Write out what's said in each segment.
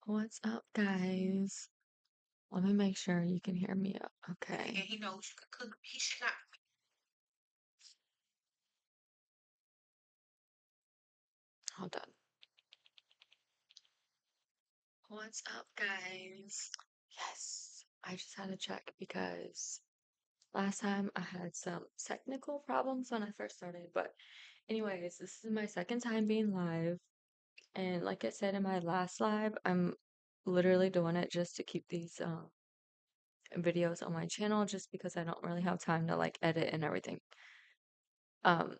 What's up, guys? Let me make sure you can hear me. And Okay, he knows you can cook. He should not. hold on. What's up, guys? Yes, I just had to check because last time I had some technical problems when I first started. But, anyways, this is my second time being live. And like I said in my last live, I'm literally doing it just to keep these videos on my channel just because I don't really have time to like edit and everything. Um,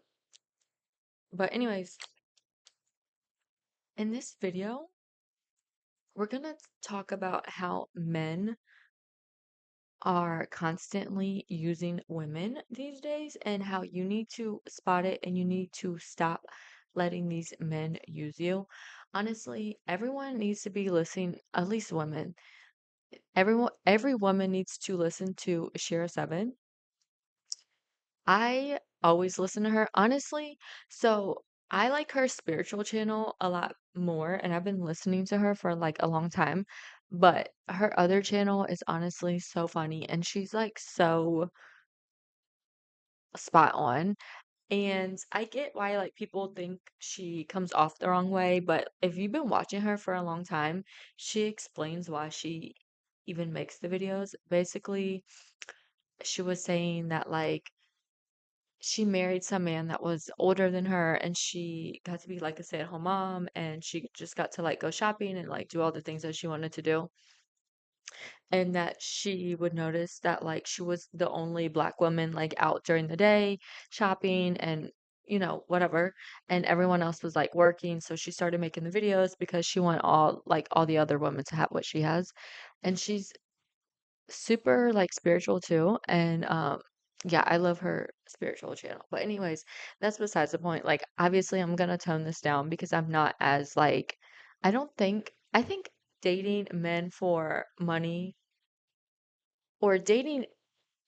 but anyways, in this video, we're gonna talk about how men are constantly using women these days and how you need to spot it and you need to stop letting these men use you. Honestly, everyone needs to be listening, at least women. Every woman needs to listen to Shira Seven. I always listen to her, honestly. So I like her spiritual channel a lot more, and I've been listening to her for like a long time. But her other channel is honestly so funny, and she's like so spot on. And I get why like people think she comes off the wrong way, but if you've been watching her for a long time, she explains why she even makes the videos. Basically, she was saying that like she married some man that was older than her and she got to be like a stay-at-home mom and she just got to like go shopping and like do all the things that she wanted to do and that she would notice that like she was the only black woman like out during the day shopping and whatever, and everyone else was like working, so she started making the videos because she want all the other women to have what she has. And she's super like spiritual too, and yeah, I love her spiritual channel. But anyways, that's besides the point. Like obviously I'm gonna tone this down because I'm not as like, I think dating men for money or dating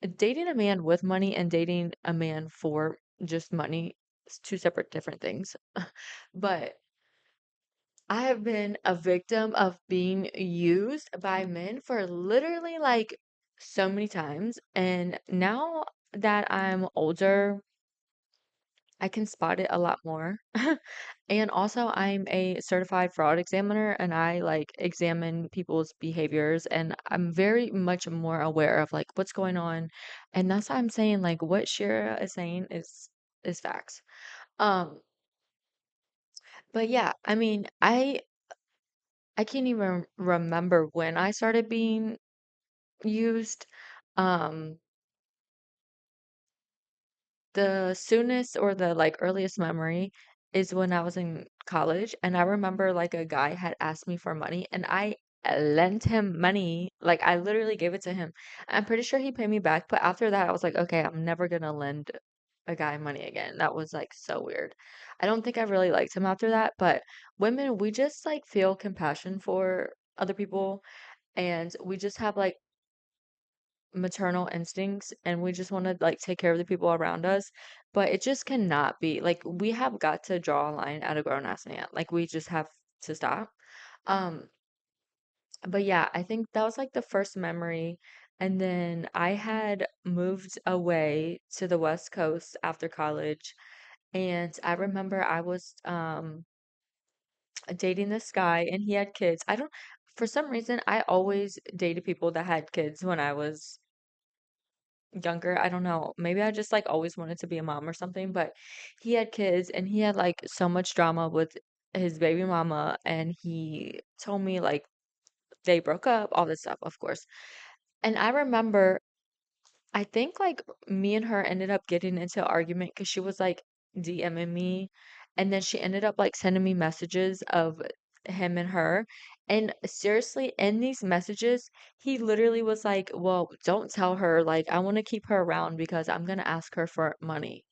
a man with money and dating a man for just money is two separate different things. But I have been a victim of being used by men for literally like so many times. And now that I'm older, I can spot it a lot more. And also, I'm a certified fraud examiner and I like examine people's behaviors and I'm very much more aware of like what's going on. And that's why I'm saying like what Shira is saying is facts. Um, but yeah, I mean, I can't even remember when I started being used. Um, the soonest or the like earliest memory is when I was in college, and I remember like a guy had asked me for money, and I lent him money. Like I literally gave it to him. I'm pretty sure he paid me back, but after that, I was like, okay, I'm never gonna lend a guy money again. That was like so weird. I don't think I really liked him after that, but women, we just like feel compassion for other people and we just have like maternal instincts and we just want to like take care of the people around us, but it just cannot be like we have got to draw a line at a grown ass man. Like we just have to stop. Um, but yeah, I think that was like the first memory. And then I had moved away to the West Coast after college, and I remember I was dating this guy and he had kids. I don't, for some reason, I always dated people that had kids when I was younger. I don't know. Maybe I just like always wanted to be a mom or something, but he had kids and he had like so much drama with his baby mama and he told me like they broke up, all this stuff, of course. And I remember I think like me and her ended up getting into an argument because she was like DMing me and then she ended up like sending me messages of him and her. And seriously, in these messages, he literally was like, well, don't tell her. Like, I want to keep her around because I'm gonna ask her for money.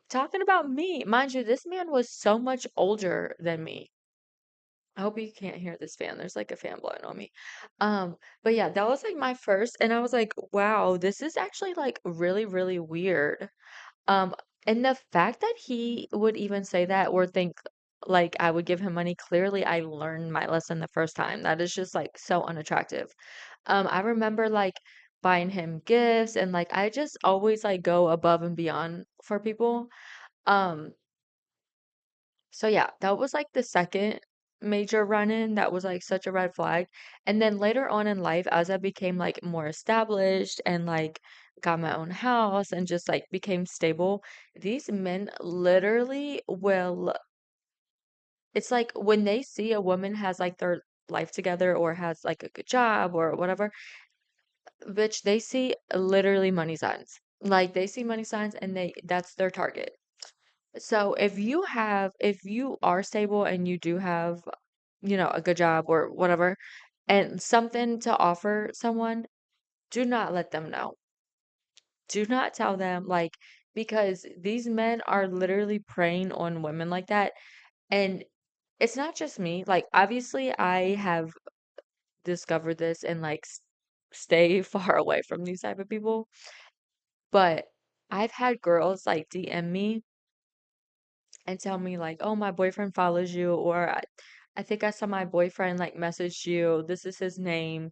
Talking about me, mind you, this man was so much older than me. I hope you can't hear this fan. There's like a fan blowing on me. But yeah, that was like my first, and I was like, wow, this is actually like really, really weird. Um, and the fact that he would even say that or think like I would give him money. Clearly, I learned my lesson the first time. That is just like so unattractive. I remember like buying him gifts and like I just always like go above and beyond for people. Um, so yeah, that was like the second major run-in that was like such a red flag. And then later on in life, as I became like more established and like got my own house and just like became stable, these men literally will, it's like when they see a woman has like their life together or has like a good job or whatever, bitch, they see literally money signs. Like they see money signs and that's their target. So if you are stable and you do have, you know, a good job or whatever, and something to offer someone, do not let them know. Do not tell them, like, because these men are literally preying on women like that. And it's not just me. Like, obviously, I have discovered this and like stay far away from these type of people. But I've had girls like DM me and tell me like, "Oh, my boyfriend follows you," or I think I saw my boyfriend like message you. This is his name.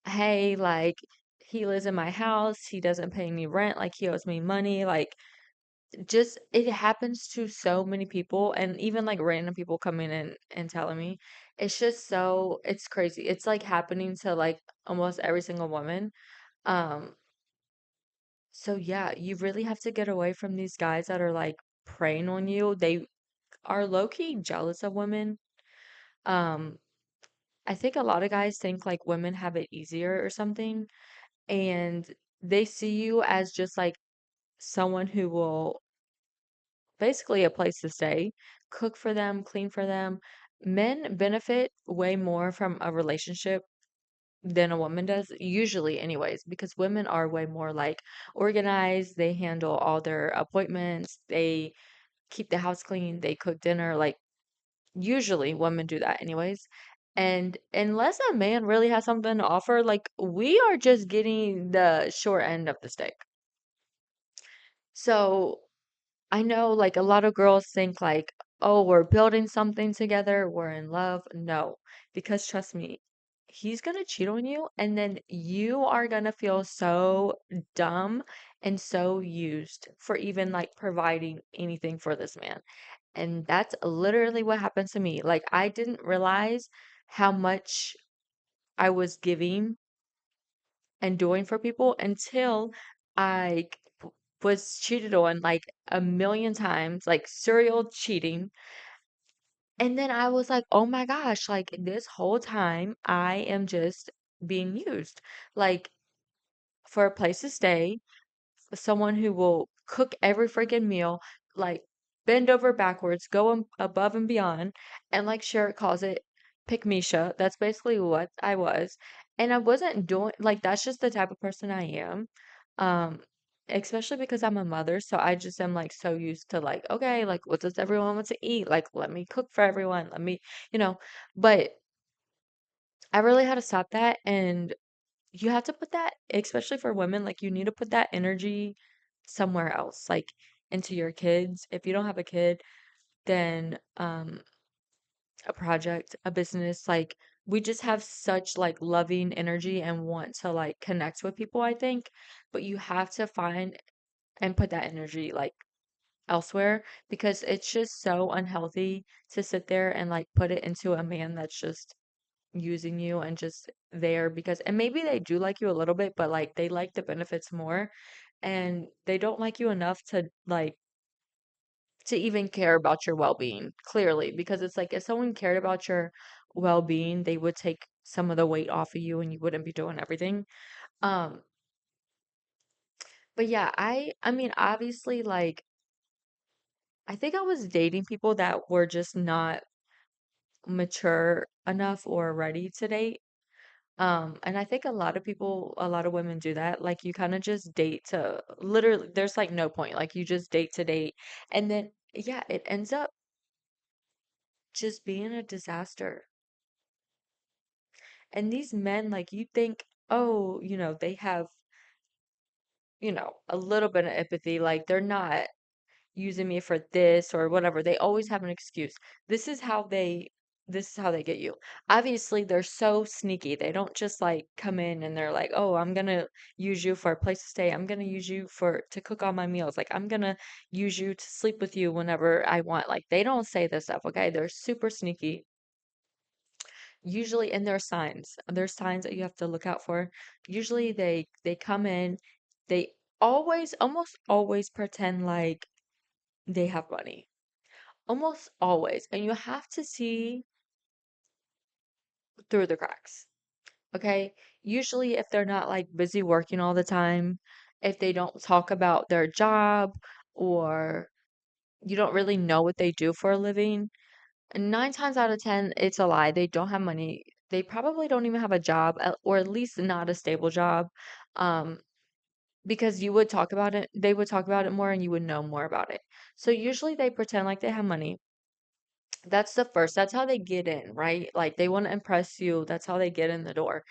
Hey, like he lives in my house. He doesn't pay me rent. Like he owes me money. Like just it happens to so many people and even like random people coming in and telling me. It's just so it's crazy. It's like happening to like almost every single woman. Um, so yeah, you really have to get away from these guys that are like preying on you. They are low key jealous of women. Um, I think a lot of guys think like women have it easier or something, and they see you as just like someone who will basically a place to stay, cook for them, clean for them. Men benefit way more from a relationship than a woman does, usually, anyways, because women are way more like organized. They handle all their appointments, they keep the house clean, they cook dinner. Like, usually, women do that, anyways. And unless a man really has something to offer, like, we are just getting the short end of the stick. So, I know like a lot of girls think like, oh, we're building something together, we're in love. No, because trust me, he's gonna cheat on you, and then you are gonna feel so dumb and so used for even like providing anything for this man. And that's literally what happened to me. Like, I didn't realize how much I was giving and doing for people until I was cheated on like a million times, like serial cheating. And then I was like, oh my gosh, like this whole time I am just being used. Like for a place to stay, someone who will cook every freaking meal, like bend over backwards, go above and beyond, and like Sherrick calls it, pick Misha. That's basically what I was. And I wasn't doing like that's just the type of person I am. Um, especially because I'm a mother, so I just am like so used to like, okay, like what does everyone want to eat? Like let me cook for everyone. Let me, you know, but I really had to stop that and you have to put that, especially for women, like you need to put that energy somewhere else, like into your kids. If you don't have a kid, then a project, a business, like we just have such like loving energy and want to like connect with people, I think. But you have to find and put that energy like elsewhere because it's just so unhealthy to sit there and like put it into a man that's just using you and just there because and maybe they do like you a little bit, but like they like the benefits more and they don't like you enough to like to even care about your well-being, clearly, because it's like if someone cared about your well-being, they would take some of the weight off of you and you wouldn't be doing everything. Um, but yeah, I mean obviously like I think I was dating people that were just not mature enough or ready to date. And I think a lot of people, a lot of women do that. Like you kind of just date to literally, there's like no point. Like you just date to date. And then, yeah, it ends up just being a disaster. And these men, like you think, oh, you know, they have, you know, a little bit of empathy. Like they're not. using me for this or whatever. They always have an excuse. This is how this is how they get you. Obviously, they're so sneaky. They don't just like come in and they're like, "Oh, I'm gonna use you for a place to stay. I'm gonna use you for to cook all my meals. Like I'm gonna use you to sleep with you whenever I want." Like they don't say this stuff, okay? They're super sneaky. Usually, and there are signs. There's signs that you have to look out for. Usually they come in, they almost always pretend like they have money. Almost always. And you have to see through the cracks. Okay? Usually if they're not like busy working all the time, if they don't talk about their job or you don't really know what they do for a living, and 9 times out of 10, it's a lie. They don't have money. They probably don't even have a job, or at least not a stable job. Um, because you would talk about it, they would talk about it more and you would know more about it. So usually they pretend like they have money. That's the first. That's how they get in, right? Like they want to impress you. That's how they get in the door.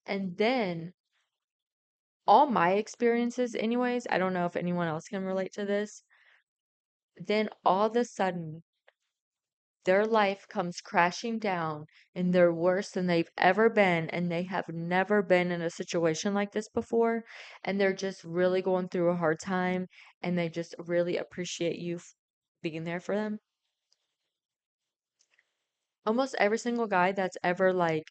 And then all my experiences, anyways, I don't know if anyone else can relate to this. Then all of a sudden, their life comes crashing down and they're worse than they've ever been, and they have never been in a situation like this before, and they're just really going through a hard time, and they just really appreciate you being there for them. Almost every single guy that's ever like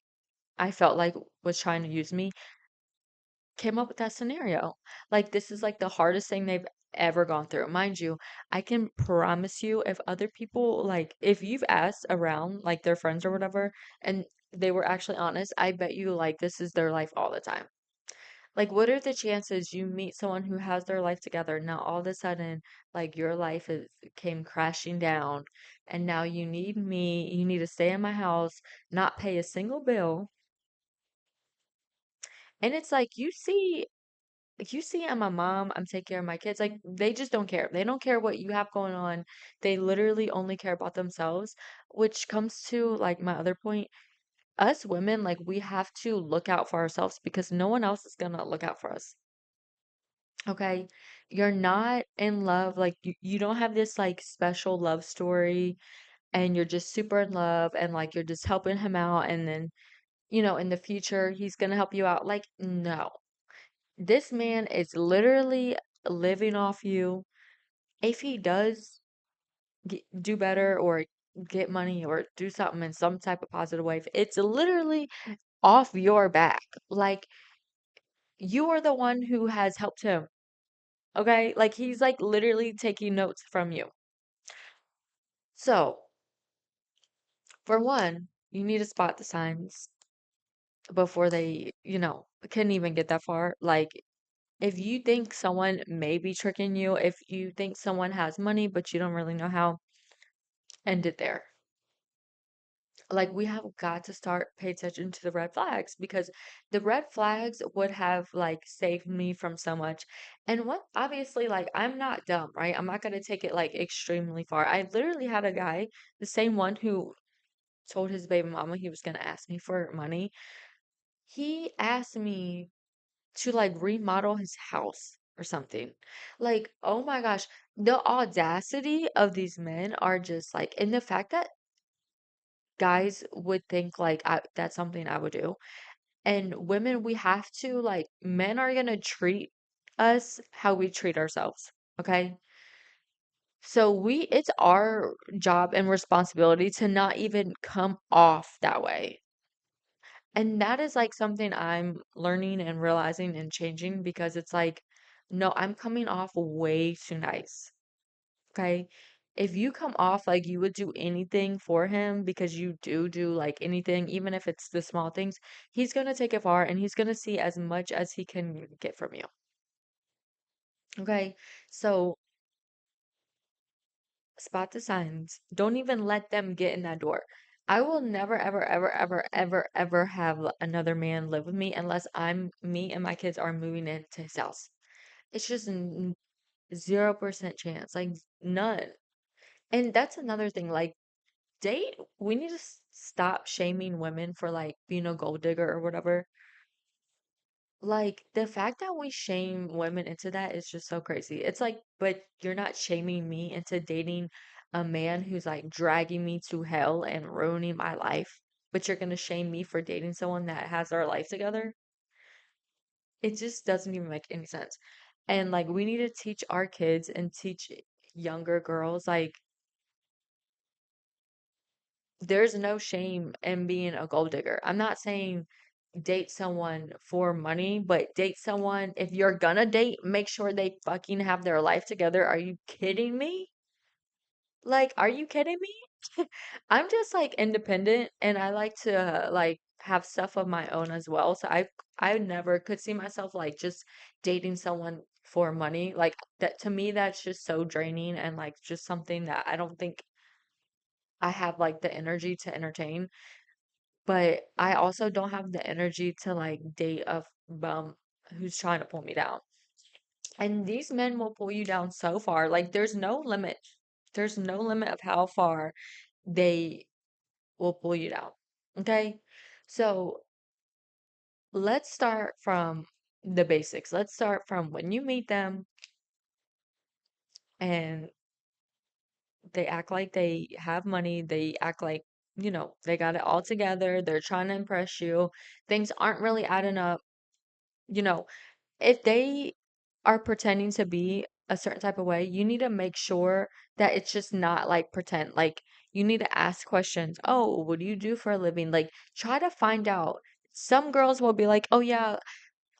I felt like was trying to use me came up with that scenario. Like this is like the hardest thing they've ever gone through. Mind you, I can promise you if other people like if you've asked around like their friends or whatever and they were actually honest, I bet you like this is their life all the time. Like what are the chances you meet someone who has their life together, now all of a sudden like your life is came crashing down and now you need me, you need to stay in my house, not pay a single bill. And it's like you see I'm a mom, I'm taking care of my kids. Like they just don't care. They don't care what you have going on. They literally only care about themselves, which comes to like my other point. Us women, like we have to look out for ourselves because no one else is gonna look out for us. Okay? You're not in love, like you don't have this like special love story and you're just super in love and like you're just helping him out and then, in the future he's gonna help you out. Like, no. This man is literally living off you. If he does do better or get money or do something in some type of positive way, it's literally off your back. Like you are the one who has helped him. Okay? Like he's like literally taking notes from you. So, for one, you need to spot the signs before they, can even get that far. Like if you think someone may be tricking you, if you think someone has money but you don't really know how, end it there. Like we have got to start pay attention to the red flags because the red flags would have like saved me from so much. And what obviously like I'm not dumb, right? I'm not gonna take it like extremely far. I literally had a guy, the same one who told his baby mama he was gonna ask me for money. He asked me to like remodel his house or something. Like, oh my gosh, the audacity of these men are just like, and the fact that guys would think like that's something I would do. And women, we have to like, men are gonna treat us how we treat ourselves. Okay. So it's our job and responsibility to not even come off that way. And that is like something I'm learning and realizing and changing because it's like, no, I'm coming off way too nice. Okay. If you come off like you would do anything for him because you do like anything, even if it's the small things, he's gonna take it far and he's gonna see as much as he can get from you. Okay. So spot the signs. Don't even let them get in that door. I will never, ever, ever, ever, ever, ever have another man live with me unless me and my kids are moving into his house. It's just 0% chance, like none. And that's another thing. Like we need to stop shaming women for like being a gold digger or whatever. Like, the fact that we shame women into that is just so crazy. It's like, but you're not shaming me into dating a man who's like dragging me to hell and ruining my life, but you're gonna shame me for dating someone that has our life together? It just doesn't even make any sense. And like, we need to teach our kids and teach younger girls, like, there's no shame in being a gold digger. I'm not saying date someone for money, but date someone, if you're gonna date, make sure they fucking have their life together. Are you kidding me? Like, are you kidding me? I'm just like independent and I like to like have stuff of my own as well. So I never could see myself like just dating someone for money. Like that to me that's just so draining and like just something that I don't think I have like the energy to entertain. But I also don't have the energy to like date a bum who's trying to pull me down. And these men will pull you down so far. Like there's no limit. There's no limit of how far they will pull you down. Okay? So let's start from the basics. Let's start from when you meet them and they act like they have money, they act like, they got it all together, they're trying to impress you. Things aren't really adding up. You know, if they are pretending to be a certain type of way, you need to make sure that it's just not like pretend. Like, you need to ask questions. Oh, what do you do for a living? Like, try to find out. Some girls will be like, oh, yeah,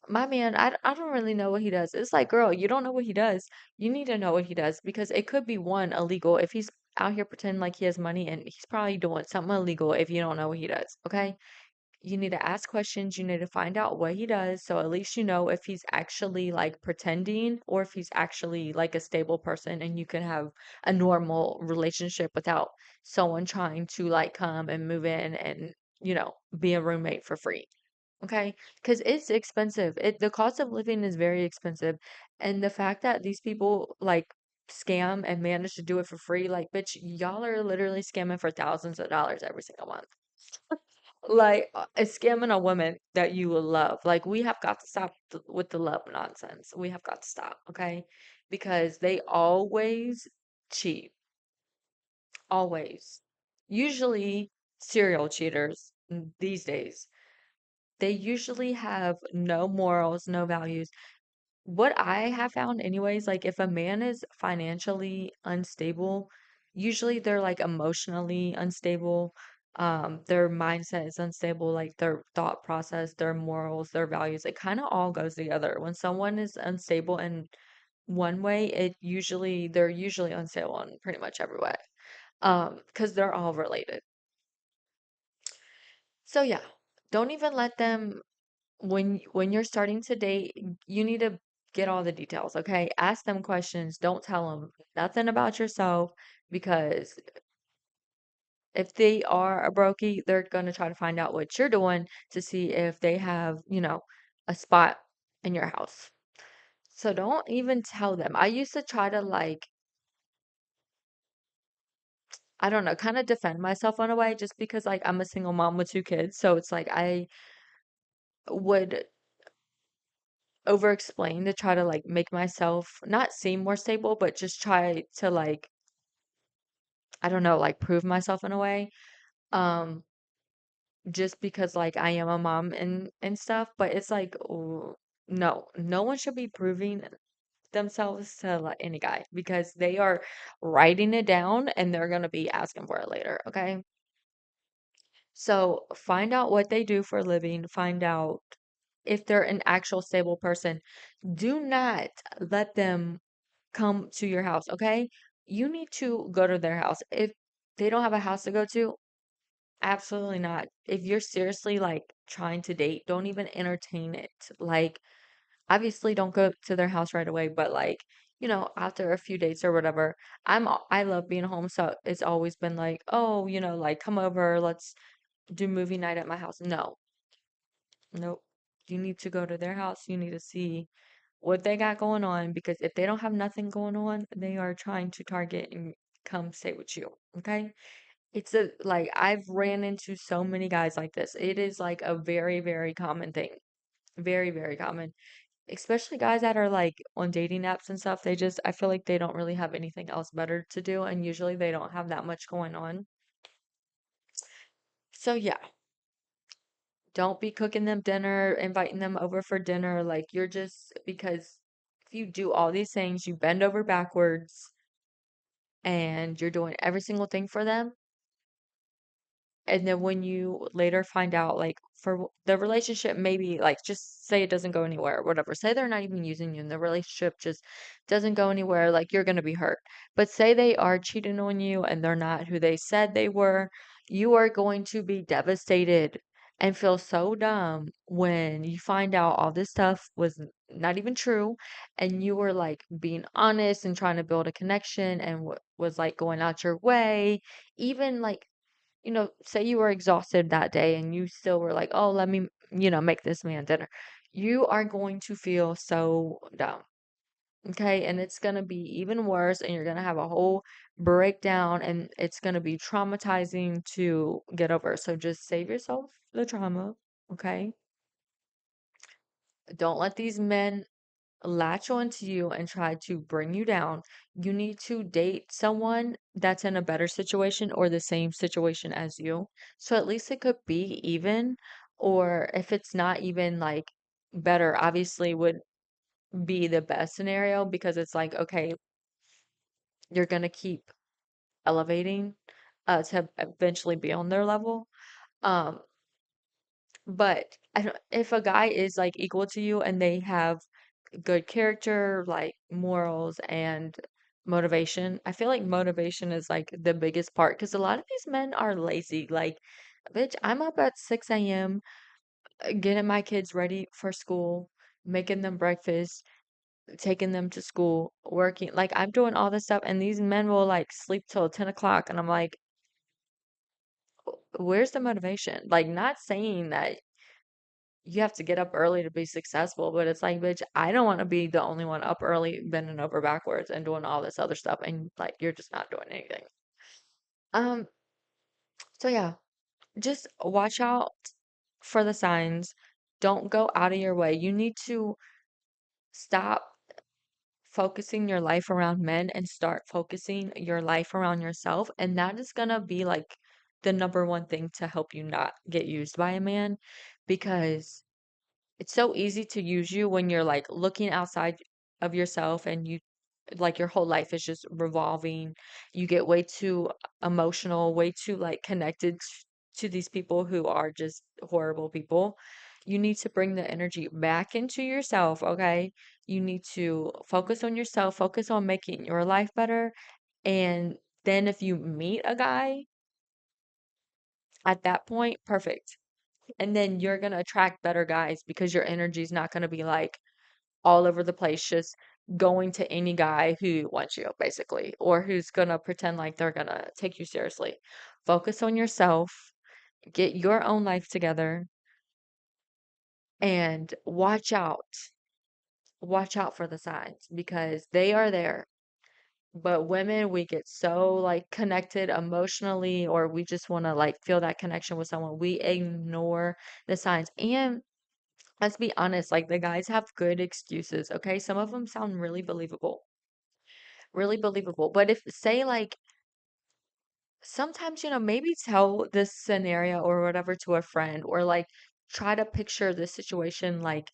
my man, I don't really know what he does. It's like, girl, you don't know what he does. You need to know what he does because it could be one, illegal. If he's out here pretending like he has money and he's probably doing something illegal if you don't know what he does. Okay. You need to ask questions. You need to find out what he does. So at least you know if he's actually like pretending or if he's actually like a stable person and you can have a normal relationship without someone trying to like come and move in and, be a roommate for free. Okay? Because it's expensive. The cost of living is very expensive. And the fact that these people like scam and manage to do it for free, like, bitch, y'all are literally scamming for thousands of dollars every single month. Like, it's scamming a woman that you will love. Like, we have got to stop with the love nonsense. We have got to stop, okay? Because they always cheat, always. Usually, serial cheaters these days, they usually have no morals, no values. What I have found anyways, like if a man is financially unstable, usually they're like emotionally unstable. Their mindset is unstable, like their thought process, their morals, their values, it kind of all goes together. When someone is unstable in one way, they're usually unstable in pretty much every way. Because they're all related. So yeah, don't even let them when you're starting to date, you need to get all the details, okay? Ask them questions. Don't tell them nothing about yourself because if they are a brokey, they're going to try to find out what you're doing to see if they have, a spot in your house. So don't even tell them. I used to try to like, I don't know, kind of defend myself in a way just because like I'm a single mom with two kids. So it's like I would over explain to try to like make myself not seem more stable, but just try to like, I don't know, like prove myself in a way. Um, just because like I am a mom and stuff, but it's like no, no one should be proving themselves to like any guy because they are writing it down and they're gonna be asking for it later, okay? So find out what they do for a living, find out if they're an actual stable person. Do not let them come to your house, okay? You need to go to their house. If they don't have a house to go to, absolutely not. If you're seriously like trying to date, don't even entertain it. Like, obviously don't go to their house right away, but like, after a few dates or whatever, I love being home, so it's always been like, oh, like come over, let's do movie night at my house. No. Nope. You need to go to their house. You need to see what they got going on because if they don't have nothing going on, they are trying to target and come stay with you. Okay? It's like I've ran into so many guys like this. It is like a very, very common thing. Very, very common. Especially guys that are like on dating apps and stuff, I feel like they don't really have anything else better to do, and usually they don't have that much going on. So yeah, don't be cooking them dinner, inviting them over for dinner. Like you're just because if you do all these things, you bend over backwards and you're doing every single thing for them, and then when you later find out, like, the relationship, maybe, like, just say it doesn't go anywhere or whatever. Say they're not even using you and the relationship just doesn't go anywhere, like, you're gonna be hurt. But say they are cheating on you and they're not who they said they were, you are going to be devastated and feel so dumb when you find out all this stuff was not even true and you were, like, being honest and trying to build a connection and was, like, going out your way. Even, like, say you were exhausted that day and you still were like, "Oh, let me, make this man dinner." You are going to feel so dumb, okay? And it's going to be even worse, and you're going to have a whole breakdown, and it's going to be traumatizing to get over. So just save yourself the trauma, okay? Don't let these men latch onto you and try to bring you down. You need to date someone that's in a better situation or the same situation as you. So at least it could be even, or if it's not even like better, obviously would be the best scenario because it's like, okay, you're gonna keep elevating to eventually be on their level. Um, but I don't, if a guy is like equal to you and they have good character, like morals and motivation. I feel like motivation is like the biggest part because a lot of these men are lazy. Like, bitch, I'm up at 6 a.m. Getting my kids ready for school, making them breakfast, taking them to school, working. Like, I'm doing all this stuff, and these men will like sleep till 10 o'clock. And I'm like, where's the motivation? Like, not saying that you have to get up early to be successful, but it's like, bitch, I don't want to be the only one up early, bending over backwards and doing all this other stuff, and like you're just not doing anything. Um, so yeah, just watch out for the signs. Don't go out of your way. You need to stop focusing your life around men and start focusing your life around yourself, and that is gonna be like the number one thing to help you not get used by a man because it's so easy to use you when you're like looking outside of yourself and you like your whole life is just revolving. You get way too emotional, way too like connected to these people who are just horrible people. You need to bring the energy back into yourself, okay? You need to focus on yourself, focus on making your life better. And then if you meet a guy at that point, perfect. And then you're going to attract better guys because your energy is not going to be like all over the place, just going to any guy who wants you, basically, or who's going to pretend like they're going to take you seriously. Focus on yourself, get your own life together, and watch out. Watch out for the signs because they are there. But women, we get so like connected emotionally, or we just want to like feel that connection with someone. We ignore the signs. And let's be honest, like the guys have good excuses, okay? Some of them sound really believable. Really believable. But if say like sometimes, maybe tell this scenario or whatever to a friend or like try to picture this situation like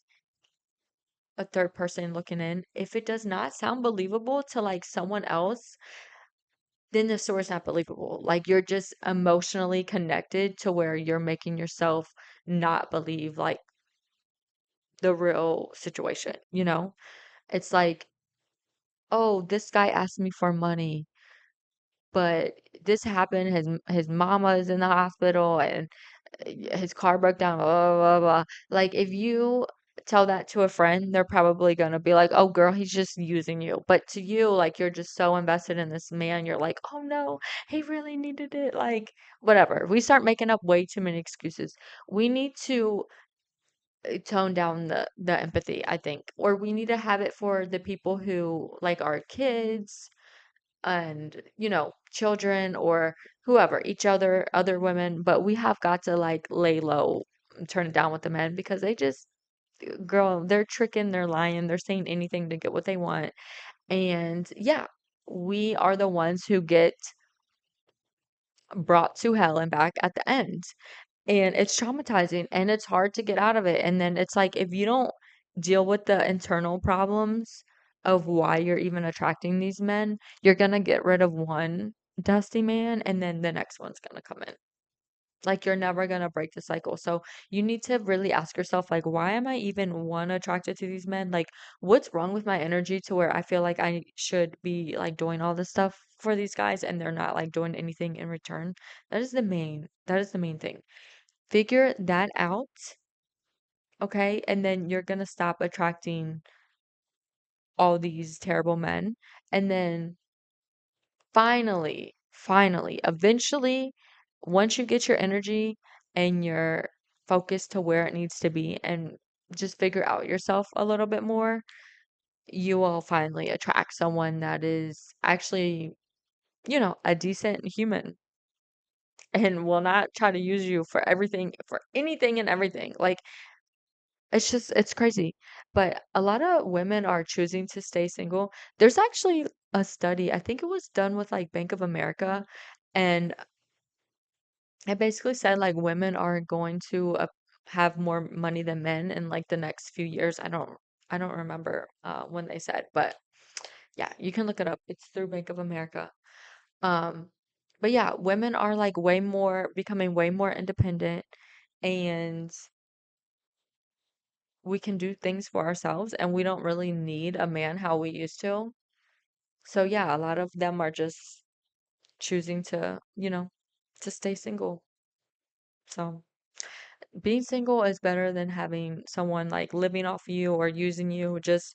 a third person looking in. If it does not sound believable to like someone else, then the story's not believable. Like you're just emotionally connected to where you're making yourself not believe like the real situation, you know? It's like, oh, this guy asked me for money, but this happened. His mama is in the hospital, and his car broke down. Blah blah blah. Blah. Like if you tell that to a friend, they're probably gonna be like, "Oh, girl, he's just using you." But to you, like you're just so invested in this man, you're like, "Oh no, he really needed it." Like whatever. We start making up way too many excuses. We need to tone down the empathy, I think, or we need to have it for the people who like our kids and children or whoever, each other women, but we have got to like lay low and turn it down with the men because they just girl, they're tricking, they're lying, they're saying anything to get what they want. And yeah, we are the ones who get brought to hell and back at the end. And it's traumatizing and it's hard to get out of it. And then it's like if you don't deal with the internal problems of why you're even attracting these men, you're gonna get rid of one dusty man and then the next one's gonna come in. Like you're never gonna break the cycle. So you need to really ask yourself, like, why am I even one attracted to these men? Like, what's wrong with my energy to where I feel like I should be like doing all this stuff for these guys and they're not like doing anything in return? That is the main thing. Figure that out, okay? And then you're gonna stop attracting all these terrible men. And then finally, eventually, once you get your energy and your focus to where it needs to be and just figure out yourself a little bit more, you will finally attract someone that is actually, a decent human and will not try to use you for everything, for anything and everything. Like, it's crazy. But a lot of women are choosing to stay single. There's actually a study, I think it was done with like Bank of America, and it basically said like women are going to have more money than men in like the next few years. I don't remember when they said, but yeah, you can look it up. It's through Bank of America. Um, but yeah, women are like becoming way more independent, and we can do things for ourselves and we don't really need a man how we used to. So yeah, a lot of them are just choosing to stay single. So being single is better than having someone like living off you or using you. Just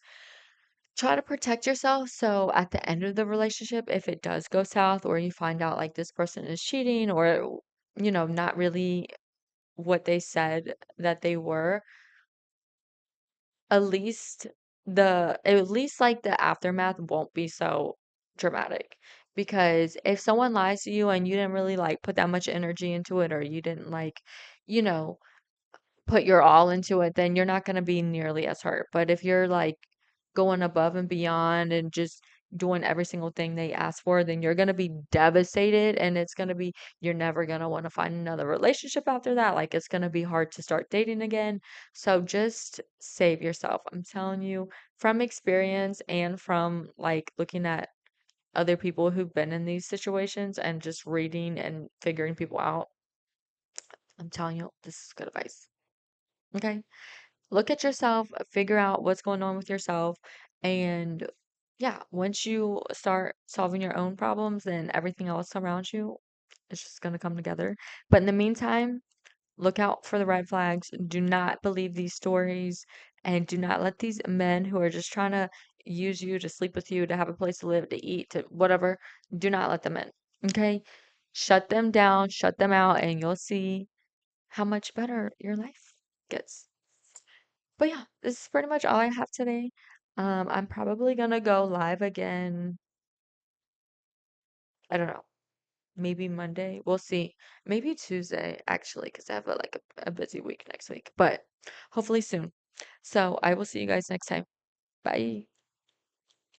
try to protect yourself. So at the end of the relationship, if it does go south or you find out like this person is cheating or, not really what they said that they were, at least at least like the aftermath won't be so dramatic. Because if someone lies to you and you didn't really like put that much energy into it or you didn't like, you know, put your all into it, then you're not going to be nearly as hurt. But if you're like going above and beyond and just doing every single thing they ask for, then you're going to be devastated and you're never going to want to find another relationship after that. Like it's going to be hard to start dating again. So just save yourself. I'm telling you from experience and from like looking at other people who've been in these situations and just reading and figuring people out. I'm telling you, this is good advice. Okay. Look at yourself, figure out what's going on with yourself, and yeah, once you start solving your own problems, then everything else around you is just going to come together. But in the meantime, look out for the red flags. Do not believe these stories, and do not let these men who are just trying to use you to sleep with you, to have a place to live, to eat, to whatever, do not let them in. Okay? Shut them down, shut them out, and you'll see how much better your life gets. But yeah, this is pretty much all I have today. I'm probably gonna go live again. I don't know, maybe Monday. We'll see. Maybe Tuesday, actually, because I have a busy week next week. But hopefully soon. So I will see you guys next time. Bye.